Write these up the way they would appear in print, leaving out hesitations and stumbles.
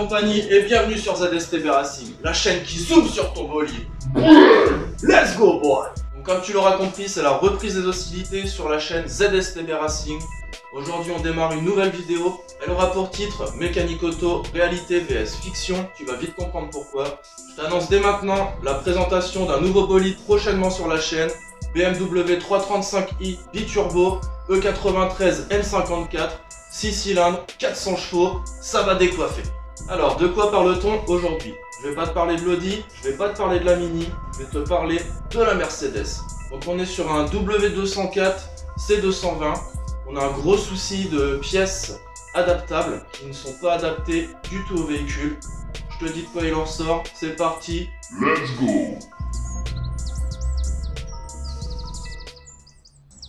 compagnie et bienvenue sur ZSTB Racing, la chaîne qui zoome sur ton bolide. Let's go boy! Donc comme tu l'auras compris, c'est la reprise des hostilités sur la chaîne ZSTB Racing. Aujourd'hui on démarre une nouvelle vidéo, elle aura pour titre Mécanique auto, réalité vs fiction, tu vas vite comprendre pourquoi. Je t'annonce dès maintenant la présentation d'un nouveau bolide prochainement sur la chaîne, BMW 335i biturbo E93 N54, 6 cylindres, 400 chevaux, ça va décoiffer. Alors de quoi parle-t-on aujourd'hui? Je vais pas te parler de l'Audi, je vais pas te parler de la Mini, je vais te parler de la Mercedes. Donc on est sur un W204 C220, on a un gros souci de pièces adaptables qui ne sont pas adaptées du tout au véhicule. Je te dis de quoi il en sort, c'est parti, let's go!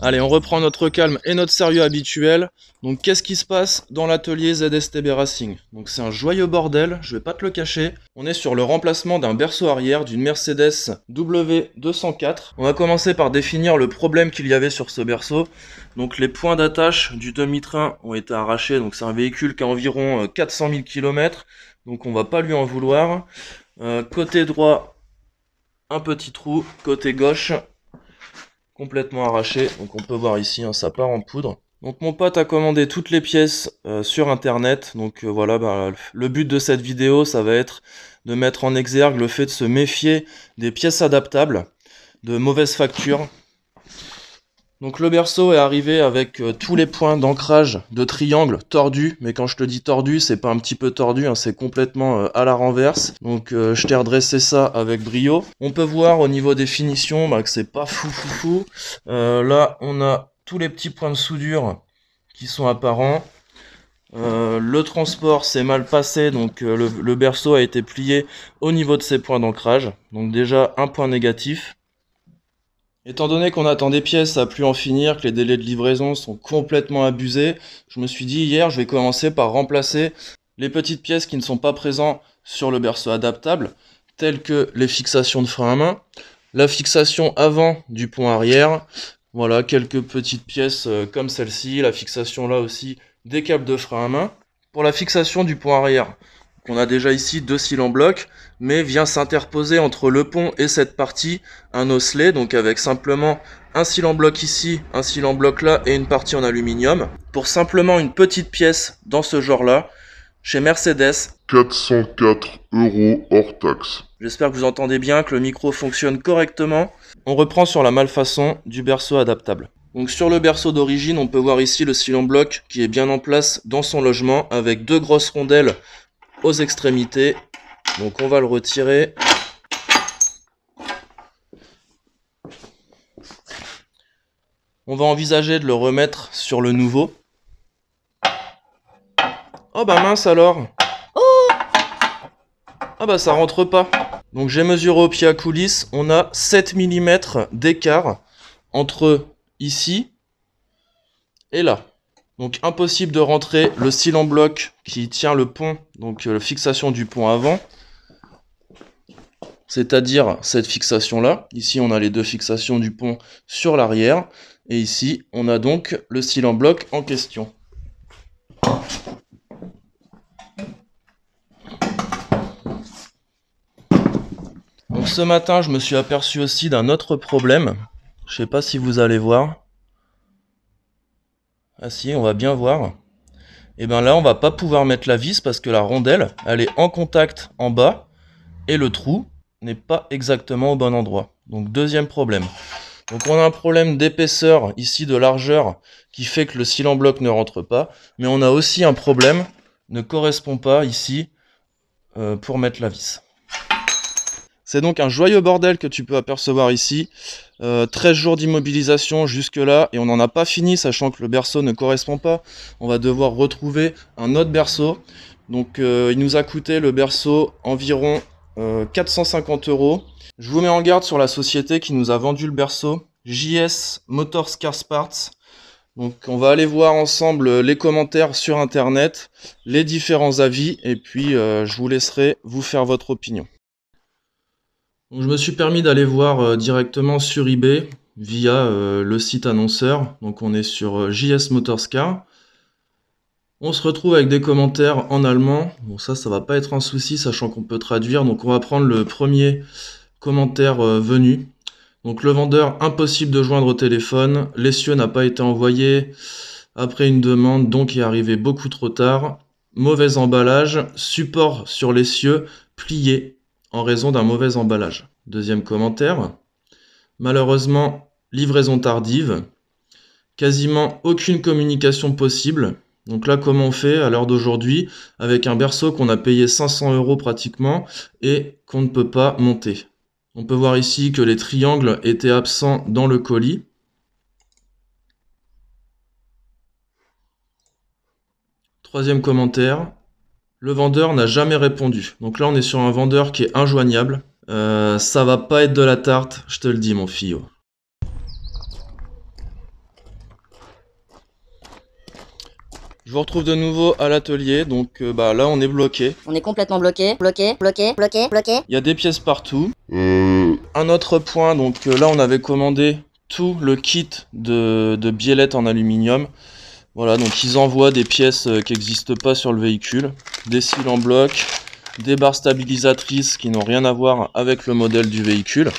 Allez, on reprend notre calme et notre sérieux habituel. Donc qu'est-ce qui se passe dans l'atelier ZSTB Racing? Donc c'est un joyeux bordel, je vais pas te le cacher. On est sur le remplacement d'un berceau arrière d'une Mercedes W204. On va commencer par définir le problème qu'il y avait sur ce berceau. Donc les points d'attache du demi-train ont été arrachés. Donc c'est un véhicule qui a environ 400 000 km. Donc on va pas lui en vouloir. Côté droit, un petit trou. Côté gauche, complètement arraché, donc on peut voir ici, hein, ça part en poudre. Donc mon pote a commandé toutes les pièces sur internet, donc voilà, le but de cette vidéo, ça va être de mettre en exergue le fait de se méfier des pièces adaptables, de mauvaise facture. Donc le berceau est arrivé avec tous les points d'ancrage de triangle tordus, mais quand je te dis tordu, c'est pas un petit peu tordu, hein, c'est complètement à la renverse. Donc je t'ai redressé ça avec brio. On peut voir au niveau des finitions que c'est pas fou. Là on a tous les petits points de soudure qui sont apparents. Le transport s'est mal passé, donc le berceau a été plié au niveau de ses points d'ancrage. Donc déjà un point négatif. Étant donné qu'on attend des pièces à plus en finir, que les délais de livraison sont complètement abusés, je me suis dit hier je vais commencer par remplacer les petites pièces qui ne sont pas présentes sur le berceau adaptable, telles que les fixations de frein à main, la fixation avant du pont arrière, voilà quelques petites pièces comme celle-ci, la fixation là aussi des câbles de frein à main. Pour la fixation du pont arrière, on a déjà ici deux cils en bloc, mais vient s'interposer entre le pont et cette partie un osselet, donc avec simplement un cil en bloc ici, un cil en bloc là et une partie en aluminium. Pour simplement une petite pièce dans ce genre-là, chez Mercedes, 404 € hors taxe. J'espère que vous entendez bien, que le micro fonctionne correctement. On reprend sur la malfaçon du berceau adaptable. Donc sur le berceau d'origine, on peut voir ici le cil en bloc qui est bien en place dans son logement avec deux grosses rondelles aux extrémités. Donc on va le retirer. On va envisager de le remettre sur le nouveau. Oh bah mince alors. Ah bah ça rentre pas. Donc j'ai mesuré au pied à coulisse, on a 7 mm d'écart entre ici et là. Donc impossible de rentrer le cil en bloc qui tient le pont, donc la fixation du pont avant, c'est-à-dire cette fixation là. Ici on a les deux fixations du pont sur l'arrière, et ici on a donc le cil en bloc en question. Donc ce matin je me suis aperçu aussi d'un autre problème, je sais pas si vous allez voir. Ah si, on va bien voir. Et bien là, on va pas pouvoir mettre la vis parce que la rondelle, elle est en contact en bas et le trou n'est pas exactement au bon endroit. Donc deuxième problème. Donc on a un problème d'épaisseur ici, de largeur, qui fait que le cil en bloc ne rentre pas. Mais on a aussi un problème, ne correspond pas ici pour mettre la vis. C'est donc un joyeux bordel que tu peux apercevoir ici. 13 jours d'immobilisation jusque là et on n'en a pas fini, sachant que le berceau ne correspond pas. On va devoir retrouver un autre berceau. Donc il nous a coûté le berceau environ 450 €. Je vous mets en garde sur la société qui nous a vendu le berceau, JS Motors Car Parts. Donc on va aller voir ensemble les commentaires sur internet, les différents avis, et puis je vous laisserai vous faire votre opinion. Donc, je me suis permis d'aller voir directement sur eBay via le site annonceur. Donc on est sur JS Motors Car. On se retrouve avec des commentaires en allemand. Bon, ça va pas être un souci, sachant qu'on peut traduire. Donc, on va prendre le premier commentaire venu. Donc, le vendeur, impossible de joindre au téléphone. L'essieu n'a pas été envoyé après une demande, donc est arrivé beaucoup trop tard. Mauvais emballage. Support sur l'essieu plié en raison d'un mauvais emballage. Deuxième commentaire. Malheureusement, livraison tardive. Quasiment aucune communication possible. Donc là, comment on fait à l'heure d'aujourd'hui avec un berceau qu'on a payé 500 € pratiquement et qu'on ne peut pas monter. On peut voir ici que les triangles étaient absents dans le colis. Troisième commentaire, le vendeur n'a jamais répondu. Donc là, on est sur un vendeur qui est injoignable. Ça va pas être de la tarte, je te le dis, mon fillot. Je vous retrouve de nouveau à l'atelier, donc là on est bloqué. On est complètement bloqué. Il y a des pièces partout. Un autre point, donc là on avait commandé tout le kit de biellettes en aluminium. Voilà, donc ils envoient des pièces qui n'existent pas sur le véhicule. Des cils en bloc, des barres stabilisatrices qui n'ont rien à voir avec le modèle du véhicule.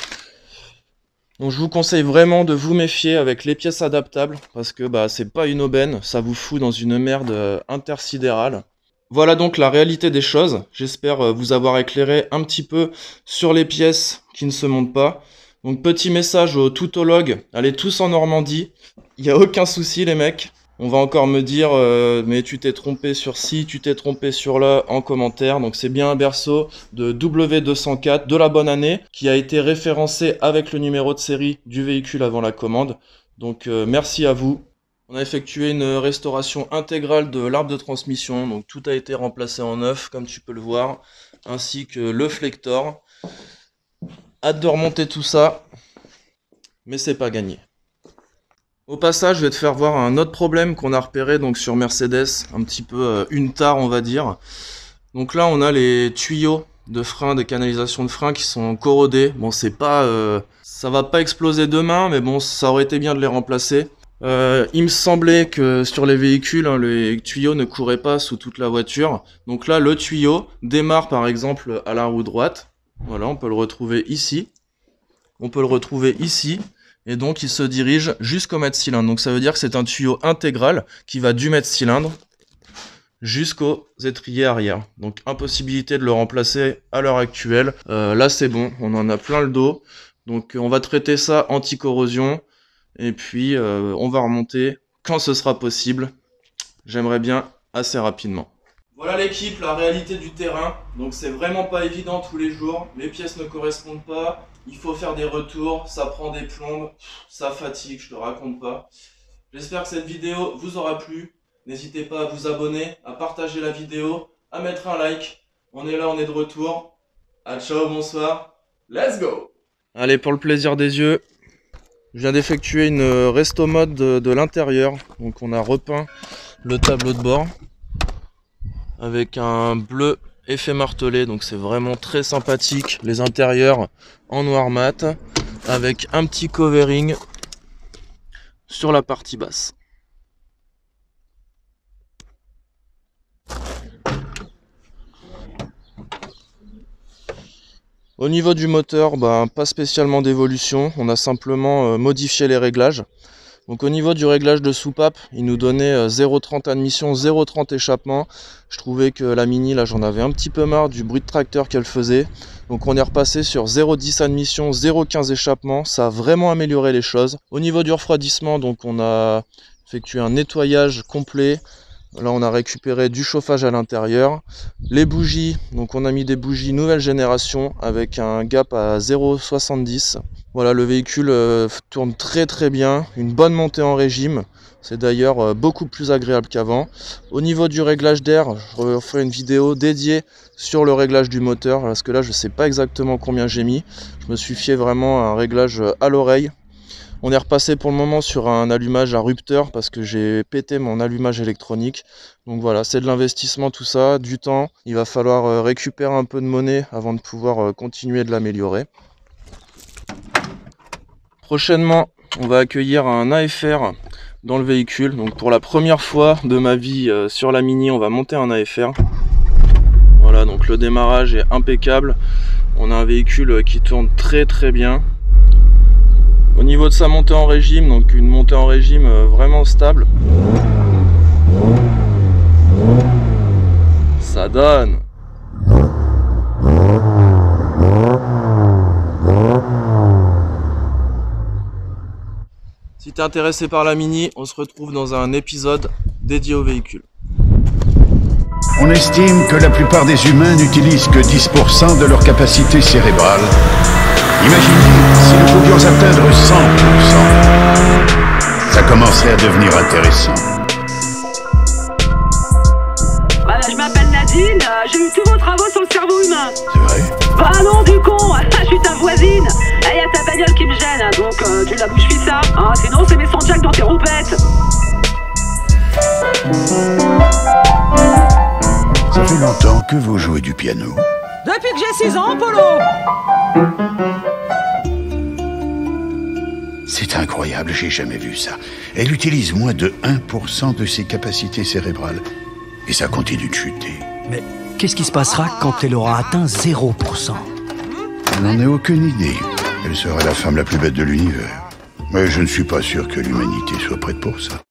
Donc je vous conseille vraiment de vous méfier avec les pièces adaptables parce que c'est pas une aubaine, ça vous fout dans une merde intersidérale. Voilà donc la réalité des choses. J'espère vous avoir éclairé un petit peu sur les pièces qui ne se montent pas. Donc petit message aux toutologues, allez tous en Normandie, il n'y a aucun souci les mecs. On va encore me dire mais tu t'es trompé sur ci, tu t'es trompé sur là en commentaire. Donc c'est bien un berceau de W204 de la bonne année qui a été référencé avec le numéro de série du véhicule avant la commande. Donc merci à vous. On a effectué une restauration intégrale de l'arbre de transmission. Donc tout a été remplacé en neuf comme tu peux le voir. Ainsi que le flector. Hâte de remonter tout ça. Mais c'est pas gagné. Au passage, je vais te faire voir un autre problème qu'on a repéré donc sur Mercedes, un petit peu une tare on va dire. Donc là on a les tuyaux de frein, des canalisations de frein qui sont corrodés. Bon c'est pas, ça va pas exploser demain, mais bon ça aurait été bien de les remplacer. Il me semblait que sur les véhicules, les tuyaux ne couraient pas sous toute la voiture. Donc là le tuyau démarre par exemple à la roue droite. Voilà, on peut le retrouver ici. On peut le retrouver ici. Et donc il se dirige jusqu'au mètre cylindre. Donc ça veut dire que c'est un tuyau intégral qui va du mètre cylindre jusqu'aux étriers arrière. Donc impossibilité de le remplacer à l'heure actuelle. Là c'est bon, on en a plein le dos. Donc on va traiter ça anti-corrosion. Et puis on va remonter quand ce sera possible. J'aimerais bien assez rapidement. Voilà l'équipe, la réalité du terrain. Donc c'est vraiment pas évident tous les jours. Les pièces ne correspondent pas. Il faut faire des retours, ça prend des plombes, ça fatigue, je te raconte pas. J'espère que cette vidéo vous aura plu. N'hésitez pas à vous abonner, à partager la vidéo, à mettre un like. On est là, on est de retour. Ah, ciao, bonsoir. Let's go! Allez, pour le plaisir des yeux, je viens d'effectuer une resto mode de l'intérieur. Donc on a repeint le tableau de bord avec un bleu effet martelé, donc c'est vraiment très sympathique. Les intérieurs en noir mat avec un petit covering sur la partie basse. Au niveau du moteur, pas spécialement d'évolution, on a simplement modifié les réglages. Donc au niveau du réglage de soupape, il nous donnait 0,30 admission, 0,30 échappement. Je trouvais que la Mini, là j'en avais un petit peu marre du bruit de tracteur qu'elle faisait. Donc on est repassé sur 0,10 admission, 0,15 échappement. Ça a vraiment amélioré les choses. Au niveau du refroidissement, donc on a effectué un nettoyage complet. Là on a récupéré du chauffage à l'intérieur. Les bougies, donc on a mis des bougies nouvelle génération avec un gap à 0,70. Voilà, le véhicule tourne très très bien, une bonne montée en régime. C'est d'ailleurs beaucoup plus agréable qu'avant. Au niveau du réglage d'air, je referai une vidéo dédiée sur le réglage du moteur, parce que là je ne sais pas exactement combien j'ai mis. Je me suis fié vraiment à un réglage à l'oreille. On est repassé pour le moment sur un allumage à rupteur parce que j'ai pété mon allumage électronique. Donc voilà, c'est de l'investissement tout ça, du temps. Il va falloir récupérer un peu de monnaie avant de pouvoir continuer de l'améliorer. Prochainement, on va accueillir un AFR dans le véhicule. Donc pour la première fois de ma vie sur la Mini, on va monter un AFR. Voilà, donc le démarrage est impeccable. On a un véhicule qui tourne très très bien. Au niveau de sa montée en régime, donc une montée en régime vraiment stable. Ça donne. Si t'es intéressé par la Mini, on se retrouve dans un épisode dédié au véhicule. On estime que la plupart des humains n'utilisent que 10% de leur capacité cérébrale. Imaginez si nous pouvions atteindre 100%. Ça commencerait à devenir intéressant. Voilà, je m'appelle Nadine, j'ai eu tous vos travaux sur le cerveau humain. C'est vrai? Bah non, du con, je suis ta voisine. Il y a ta bagnole qui me gêne, donc tu la bouges ça. Hein, sinon, c'est mes sandjacks dans tes roupettes. Ça fait longtemps que vous jouez du piano. Depuis que j'ai 6 ans, Polo. C'est incroyable, j'ai jamais vu ça. Elle utilise moins de 1% de ses capacités cérébrales. Et ça continue de chuter. Mais qu'est-ce qui se passera quand elle aura atteint 0%? Je n'en ai aucune idée. Elle sera la femme la plus bête de l'univers. Mais je ne suis pas sûr que l'humanité soit prête pour ça.